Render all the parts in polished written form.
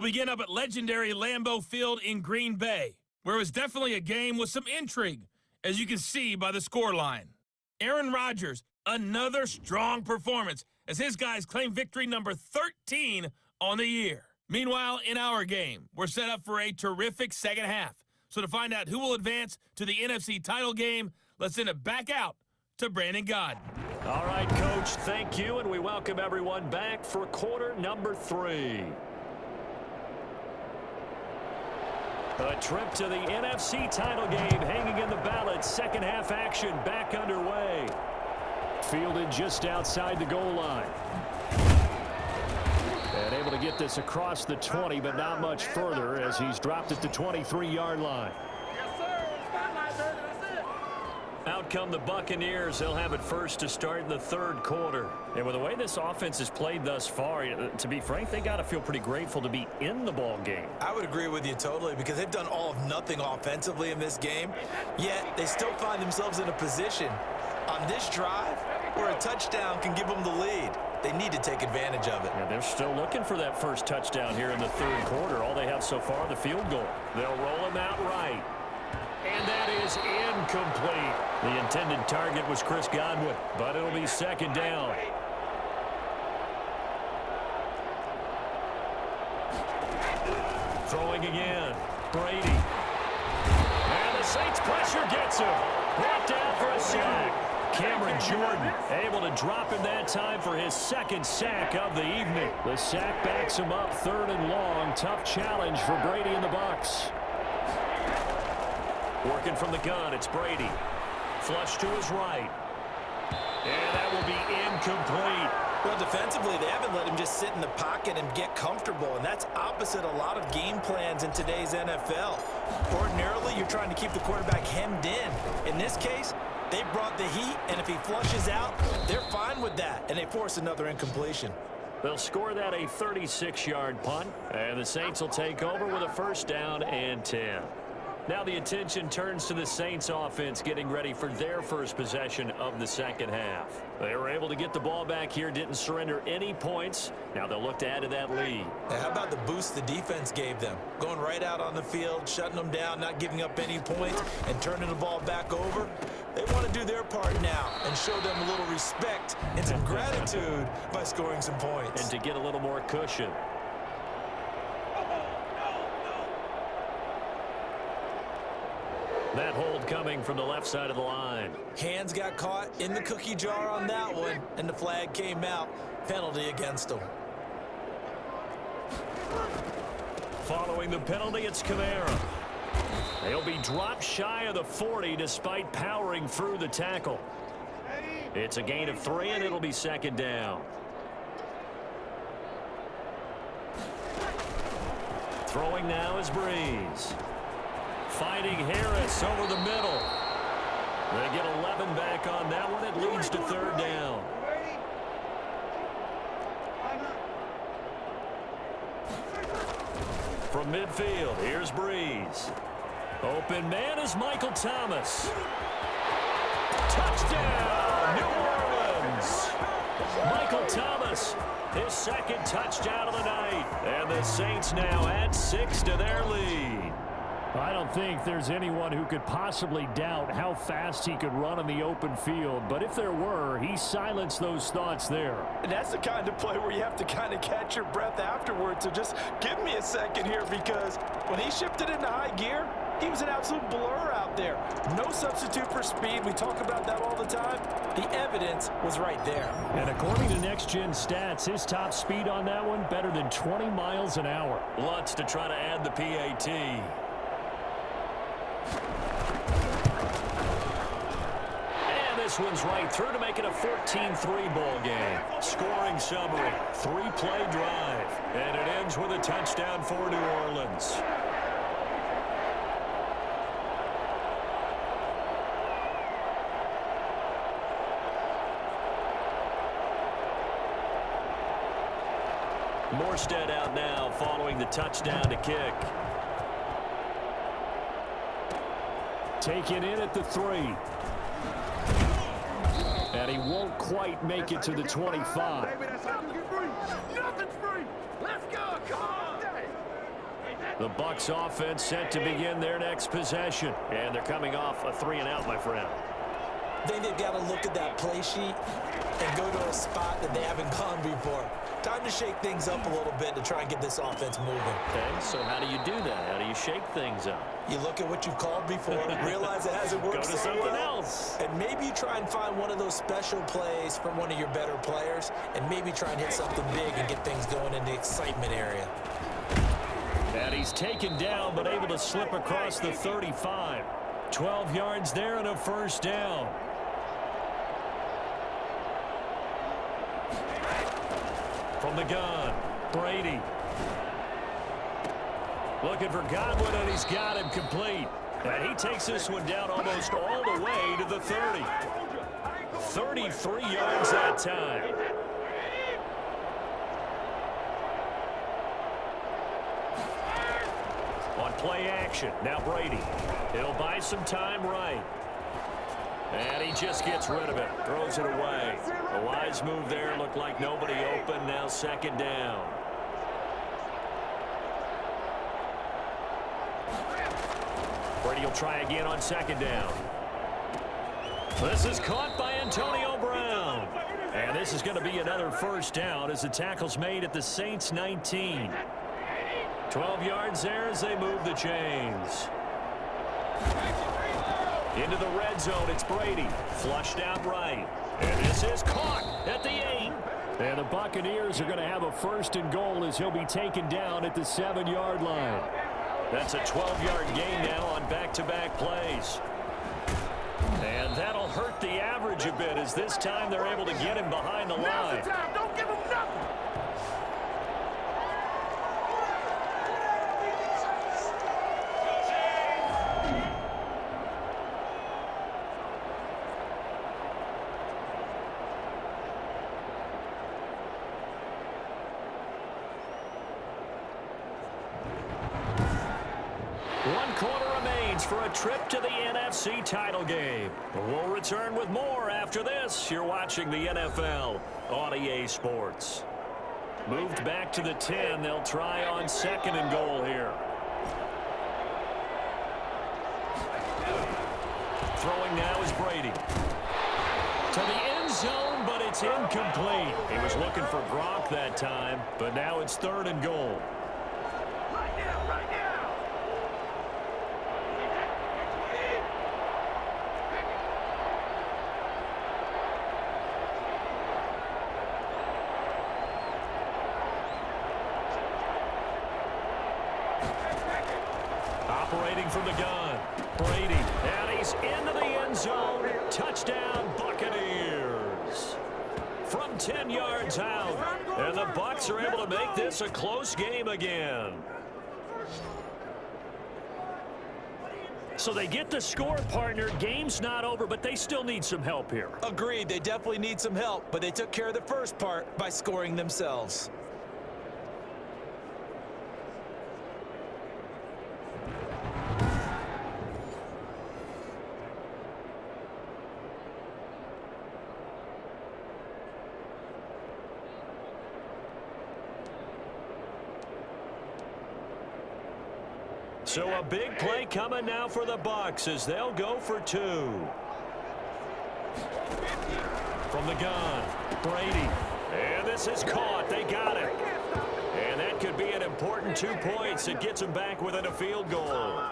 We begin up at legendary Lambeau Field in Green Bay, where it was definitely a game with some intrigue, as you can see by the scoreline. Aaron Rodgers, another strong performance, as his guys claim victory number 13 on the year. Meanwhile, in our game, we're set up for a terrific second half. So to find out who will advance to the NFC title game, let's send it back out to Brandon Gaudin. All right, Coach, thank you, and we welcome everyone back for quarter number 3. A trip to the NFC title game hanging in the balance. Second half action back underway. Fielded just outside the goal line. And able to get this across the 20, but not much further as he's dropped at the 23-yard line. Out come the Buccaneers. They'll have it first to start in the third quarter. And with the way this offense has played thus far, to be frank, they got to feel pretty grateful to be in the ball game. I would agree with you totally, because they've done all of nothing offensively in this game, yet they still find themselves in a position on this drive where a touchdown can give them the lead. They need to take advantage of it. Yeah, they're still looking for that first touchdown here in the third quarter. All they have so far, the field goal. They'll roll him out right. And that is incomplete. The intended target was Chris Godwin, but it'll be second down. Throwing again. Brady. And the Saints pressure gets him. Brought down for a sack. Cameron Jordan able to drop him that time for his second sack of the evening. The sack backs him up, third and long. Tough challenge for Brady and the Bucs. Working from the gun, it's Brady. Flush to his right. And that will be incomplete. Well, defensively, they haven't let him just sit in the pocket and get comfortable, and that's opposite a lot of game plans in today's NFL. Ordinarily, you're trying to keep the quarterback hemmed in. In this case, they brought the heat, and if he flushes out, they're fine with that, and they force another incompletion. They'll score that a 36-yard punt, and the Saints will take over with a first down and 10. Now the attention turns to the Saints offense getting ready for their first possession of the second half. They were able to get the ball back here, didn't surrender any points. Now they'll look to add to that lead. Now, how about the boost the defense gave them? Going right out on the field, shutting them down, not giving up any points, and turning the ball back over. They want to do their part now and show them a little respect and some gratitude by scoring some points. And to get a little more cushion. That hold coming from the left side of the line. Hands got caught in the cookie jar on that one, and the flag came out. Penalty against them. Following the penalty, it's Kamara. They'll be dropped shy of the 40 despite powering through the tackle. It's a gain of 3, and it'll be second down. Throwing now is Brees. Fighting Harris over the middle. They get 11 back on that one. It leads to third down. From midfield, here's Brees. Open man is Michael Thomas. Touchdown, New Orleans. Michael Thomas, his second touchdown of the night. And the Saints now add 6 to their lead. I don't think there's anyone who could possibly doubt how fast he could run in the open field. But if there were, he silenced those thoughts there. And that's the kind of play where you have to kind of catch your breath afterwards. So just give me a second here, because when he shifted into high gear, he was an absolute blur out there. No substitute for speed. We talk about that all the time. The evidence was right there. And according to Next Gen Stats, his top speed on that one, better than 20 miles an hour. Lots to try to add the PAT. This one's right through to make it a 14-3 ball game. Scoring summary, 3-play drive, and it ends with a touchdown for New Orleans. Morstead out now following the touchdown to kick. Taken in at the 3. And he won't quite make it to the 25. Nothing's free. Let's go. Come on. The Bucs offense set to begin their next possession. And they're coming off a 3-and-out, my friend. I think they've got to look at that play sheet and go to a spot that they haven't gone before. Time to shake things up a little bit to try and get this offense moving. Okay, so how do you do that? How do you shake things up? You look at what you've called before, realize it hasn't worked Go to so something well, else. and maybe you try and find one of those special plays from one of your better players, and maybe try and hit something big and get things going in the excitement area. And he's taken down, but able to slip across the 35. 12 yards there and a first down. From the gun, Brady. Looking for Godwin, and he's got him complete. And he takes this one down almost all the way to the 30. 33 yards that time. On play action, now Brady. He'll buy some time right. And he just gets rid of it, throws it away. A wise move there, looked like nobody open, now second down. Brady will try again on second down. This is caught by Antonio Brown. And this is going to be another first down as the tackle's made at the Saints 19. 12 yards there as they move the chains. Into the red zone, it's Brady. Flushed out right. And this is caught at the 8. And the Buccaneers are going to have a first and goal as he'll be taken down at the 7-yard line. That's a 12-yard gain now on back-to-back plays. And that'll hurt the average a bit as this time they're able to get him behind the line. Don't give him nothing. One quarter remains for a trip to the NFC title game. We'll return with more after this. You're watching the NFL on EA Sports. Moved back to the 10. They'll try on second and goal here. Throwing now is Brady. To the end zone, but it's incomplete. He was looking for Gronk that time, but now it's third and goal. Right now. Operating from the gun, Brady, and he's into the end zone. Touchdown, Buccaneers. From 10 yards out, and the Bucs are able to make this a close game again. So they get the score, partner. Game's not over, but they still need some help here. Agreed, they definitely need some help, but they took care of the first part by scoring themselves. So a big play coming now for the Bucs as they'll go for 2. From the gun, Brady. And this is caught. They got it. And that could be an important 2 points. It gets them back within a field goal.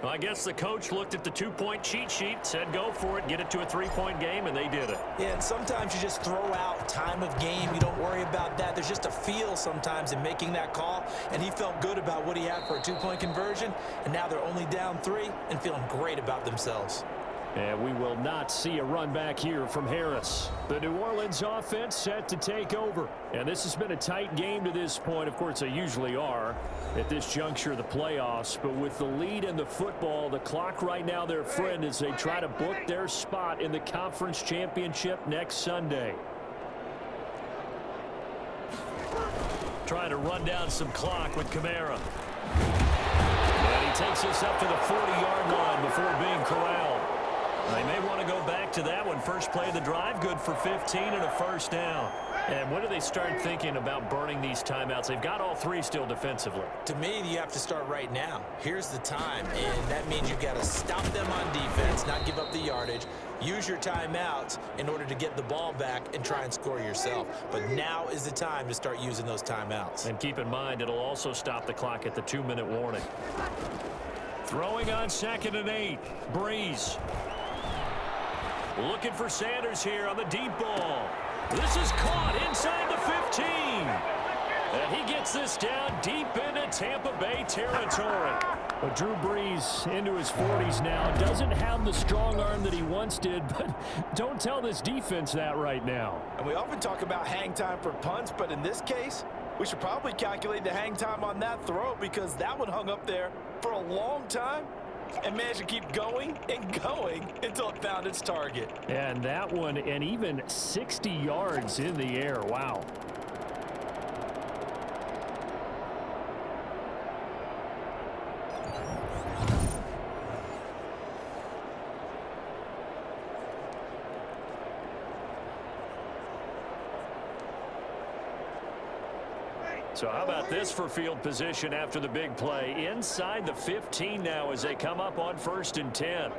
Well, I guess the coach looked at the 2-point cheat sheet, said go for it, get it to a 3-point game, and they did it. Yeah, and sometimes you just throw out time of game. You don't worry about that. There's just a feel sometimes in making that call, and he felt good about what he had for a 2-point conversion, and now they're only down 3 and feeling great about themselves. And we will not see a run back here from Harris. The New Orleans offense set to take over. And this has been a tight game to this point. Of course, they usually are at this juncture of the playoffs. But with the lead in the football, the clock right now their friend as they try to book their spot in the conference championship next Sunday. Trying to run down some clock with Kamara. And he takes us up to the 40-yard line before being corralled. They may want to go back to that one. First play of the drive, good for 15 and a first down. And when do they start thinking about burning these timeouts? They've got all three still defensively. To me, you have to start right now. Here's the time, and that means you've got to stop them on defense, not give up the yardage, use your timeouts in order to get the ball back and try and score yourself. But now is the time to start using those timeouts. And keep in mind, it'll also stop the clock at the 2-minute warning. Throwing on 2nd and 8, Brees. Looking for Sanders here on the deep ball. This is caught inside the 15. And he gets this down deep into Tampa Bay territory. But Drew Brees, into his 40s now, doesn't have the strong arm that he once did, but don't tell this defense that right now. And we often talk about hang time for punts, but in this case, we should probably calculate the hang time on that throw because that one hung up there for a long time and managed to keep going and going until it found its target. And that one, and even 60 yards in the air. Wow. So how about this for field position after the big play? Inside the 15 now as they come up on 1st and 10.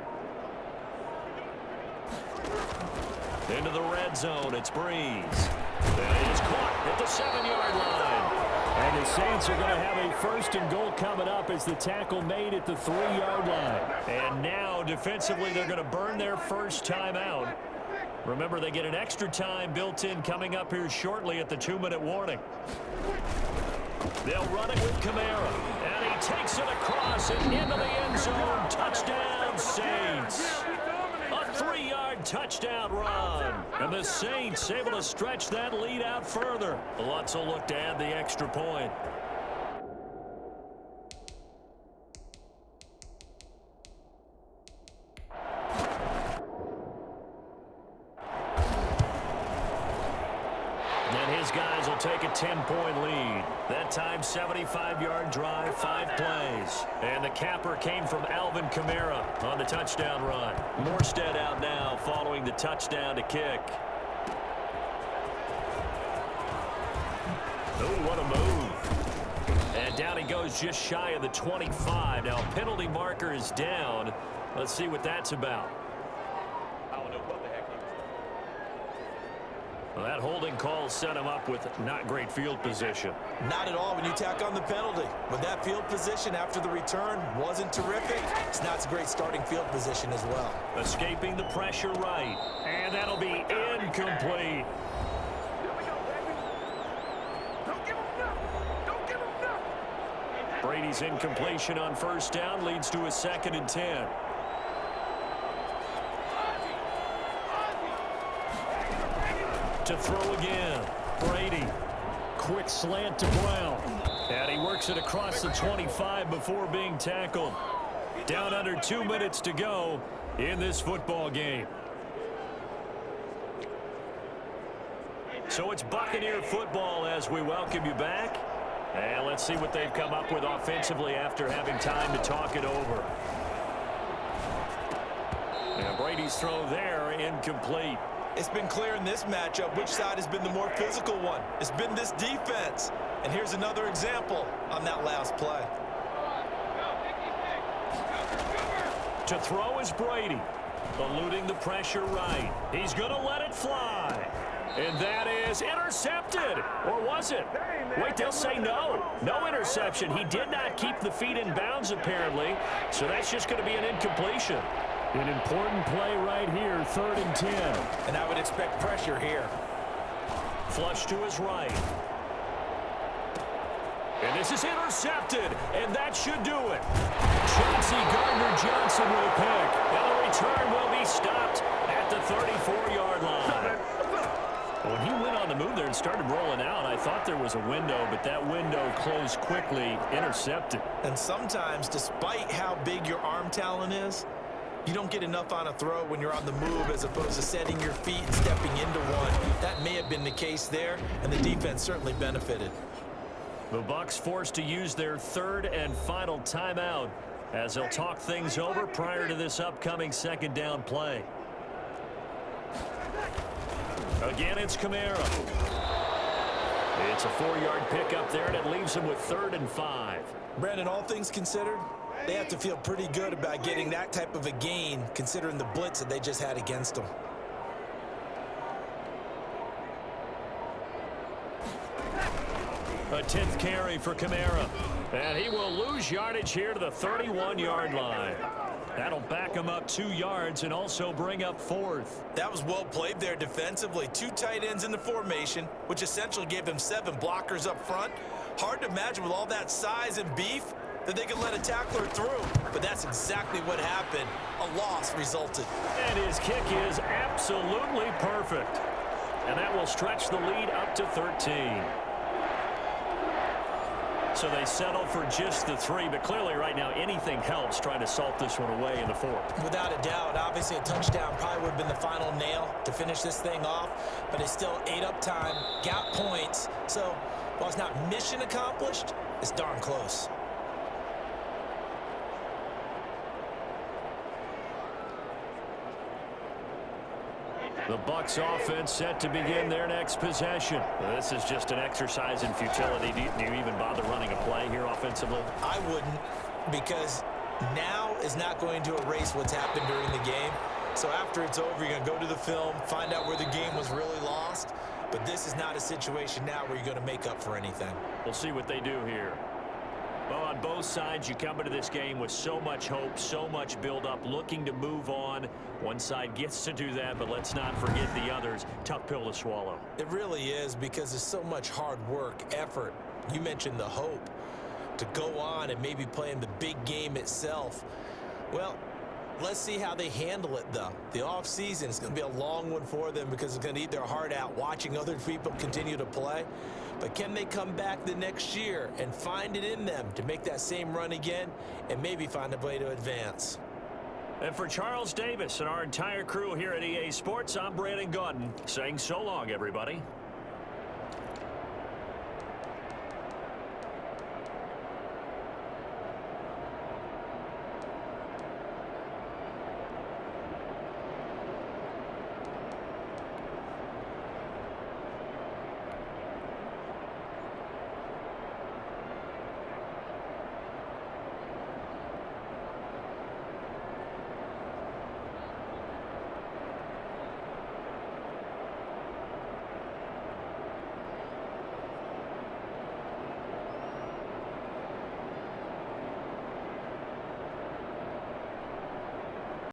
Into the red zone, it's Brees. And he's caught at the 7-yard line. And the Saints are going to have a 1st and goal coming up as the tackle made at the 3-yard line. And now defensively they're going to burn their first timeout. Remember, they get an extra time built in coming up here shortly at the 2-minute warning. They'll run it with Kamara, and he takes it across and into the end zone. Touchdown, Saints. A 3-yard touchdown run. And the Saints able to stretch that lead out further. Lutz will look to add the extra point. Guys will take a 10-point lead. That time, 75-yard drive, 5 plays. And the capper came from Alvin Kamara on the touchdown run. Morstead out now following the touchdown to kick. Oh, what a move. And down he goes just shy of the 25. Now, penalty marker is down. Let's see what that's about. Well, that holding call set him up with not great field position. Not at all when you tack on the penalty. With that field position after the return wasn't terrific, it's not a great starting field position as well. Escaping the pressure right. And that'll be incomplete. Brady's incompletion on 1st down leads to a 2nd and 10. To throw again. Brady. Quick slant to Brown. And he works it across the 25 before being tackled. Down under 2 minutes to go in this football game. So it's Buccaneer football as we welcome you back. And let's see what they've come up with offensively after having time to talk it over. And Brady's throw there, incomplete. It's been clear in this matchup which side has been the more physical one. It's been this defense. And here's another example on that last play. To throw is Brady. Eluding the pressure right. He's going to let it fly. And that is intercepted. Or was it? Wait, they'll say no. No interception. He did not keep the feet in bounds, apparently. So that's just going to be an incompletion. An important play right here, 3rd and 10. And I would expect pressure here. Flush to his right. And this is intercepted, and that should do it. Chauncey Gardner-Johnson will pick, and the return will be stopped at the 34-yard line. When he went on the move there and started rolling out, I thought there was a window, but that window closed quickly, intercepted. And sometimes, despite how big your arm talent is, you don't get enough on a throw when you're on the move as opposed to setting your feet and stepping into one. That may have been the case there, and the defense certainly benefited. The Bucs forced to use their 3rd and final timeout as they'll talk things over prior to this upcoming 2nd down play. Again, it's Kamara. It's a 4-yard pickup there, and it leaves them with 3rd and 5. Brandon, all things considered, they have to feel pretty good about getting that type of a gain, considering the blitz that they just had against them. A 10th carry for Kamara. And he will lose yardage here to the 31-yard line. That'll back him up 2 yards and also bring up 4th. That was well played there defensively. 2 tight ends in the formation, which essentially gave him 7 blockers up front. Hard to imagine with all that size and beef that they could let a tackler through. But that's exactly what happened. A loss resulted. And his kick is absolutely perfect. And that will stretch the lead up to 13. So they settle for just the 3, but clearly right now anything helps trying to salt this one away in the 4th. Without a doubt, obviously a touchdown probably would have been the final nail to finish this thing off, but it's still ate up time, got points, so while it's not mission accomplished, it's darn close. The Bucs offense set to begin their next possession. This is just an exercise in futility. Do you even bother running a play here offensively? I wouldn't, because now is not going to erase what's happened during the game. So after it's over, you're going to go to the film, find out where the game was really lost. But this is not a situation now where you're going to make up for anything. We'll see what they do here. Well, on both sides, you come into this game with so much hope, so much build-up, looking to move on. One side gets to do that, but let's not forget the others. Tough pill to swallow. It really is, because there's so much hard work, effort. You mentioned the hope to go on and maybe play in the big game itself. Well, let's see how they handle it, though. The offseason is going to be a long one for them because it's going to eat their heart out watching other people continue to play. But can they come back the next year and find it in them to make that same run again and maybe find a way to advance? And for Charles Davis and our entire crew here at EA Sports, I'm Brandon Gaudin saying so long, everybody.